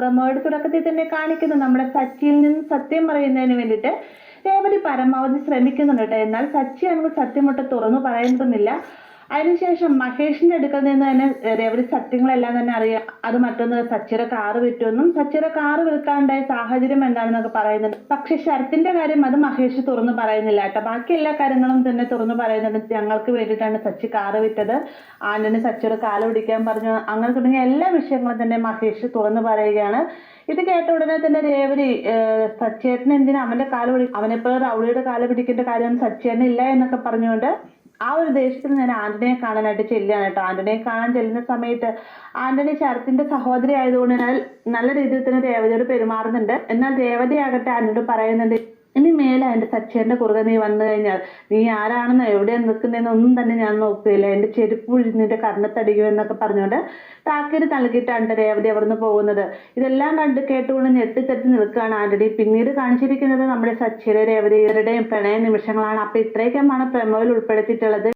പ്രമോയുടെ തുടക്കത്തിൽ തന്നെ കാണിക്കുന്നു. നമ്മുടെ സച്ചിയിൽ നിന്ന് സത്യം പറയുന്നതിന് വേണ്ടിയിട്ട് രേവതി പരമാവധി ശ്രമിക്കുന്നുണ്ട് കേട്ടോ. എന്നാൽ സച്ചി നമുക്ക് സത്യമൊട്ട് തുറന്നു പറയുന്നില്ല. അതിനുശേഷം മഹേഷിന്റെ അടുക്കൽ നിന്ന് തന്നെ രേവതി സത്യങ്ങളെല്ലാം തന്നെ അറിയാം. അത് മറ്റൊന്ന് സച്ചിയുടെ കാറ് വിറ്റുമെന്നും സച്ചിയുടെ കാറ് വിൽക്കാണ്ടായ സാഹചര്യം എന്താണെന്നൊക്കെ പറയുന്നുണ്ട്. പക്ഷെ ശരത്തിന്റെ കാര്യം അത് മഹേഷ് തുറന്നു പറയുന്നില്ല കേട്ടോ. ബാക്കി എല്ലാ കാര്യങ്ങളും തന്നെ തുറന്നു പറയുന്നുണ്ട്. ഞങ്ങൾക്ക് വേണ്ടിയിട്ടാണ് സച്ചി കാറ് വിറ്റത്, ആന്റണി സച്ചിയുടെ കാല് പിടിക്കാൻ പറഞ്ഞു, അങ്ങനെ തുടങ്ങിയ എല്ലാ വിഷയങ്ങളും തന്നെ മഹേഷ് തുറന്നു പറയുകയാണ്. ഇത് കേട്ട ഉടനെ തന്നെ രേവതി സച്ചേട്ടന് എന്തിനാ അവന്റെ കാല് പിടി, അവനെപ്പോ റൗളിയുടെ കാല് പിടിക്കേണ്ട കാര്യം സച്ചേട്ടന് ഇല്ല എന്നൊക്കെ പറഞ്ഞുകൊണ്ട് ആ ഒരു ദേഷ്യത്തിൽ ഞാൻ ആന്റണിയെ കാണാനായിട്ട് ചെല്ലുകയാണ് കേട്ടോ. ആന്റണിയെ കാണാൻ ചെല്ലുന്ന സമയത്ത് ആന്റണി ശരത്തിന്റെ സഹോദരി ആയതുകൊണ്ട് നല്ല രീതിയിൽ തന്നെ രേവതിയോട് പെരുമാറുന്നുണ്ട്. എന്നാൽ രേവതി ആകട്ടെ ആന്റണിയോട് പറയുന്നുണ്ട്, ഇനി മേലെ എന്റെ സച്ചേന്റെ കുറുകെ നീ വന്നു കഴിഞ്ഞാൽ നീ ആരാണെന്നോ എവിടെയാണ് നിൽക്കുന്നതെന്ന് ഒന്നും തന്നെ ഞാൻ നോക്കുകയില്ല, എന്റെ ചെരുപ്പ് നിന്റെ കർണത്തടിക്കും എന്നൊക്കെ പറഞ്ഞുകൊണ്ട് താക്കീത് നൽകിയിട്ടാണ് രേവതി അവിടുന്ന് പോകുന്നത്. ഇതെല്ലാം കേട്ടുകൊണ്ട് ഞെട്ടിത്തെറ്റി നിൽക്കുകയാണ് ആന്റണി. പിന്നീട് കാണിച്ചിരിക്കുന്നത് നമ്മുടെ സച്ചിയുടെ രേവതിയുടെയും പ്രണയ നിമിഷങ്ങളാണ്. അപ്പൊ ഇത്രയൊക്കെയാണ് പ്രമോയിൽ ഉൾപ്പെടുത്തിയിട്ടുള്ളത്.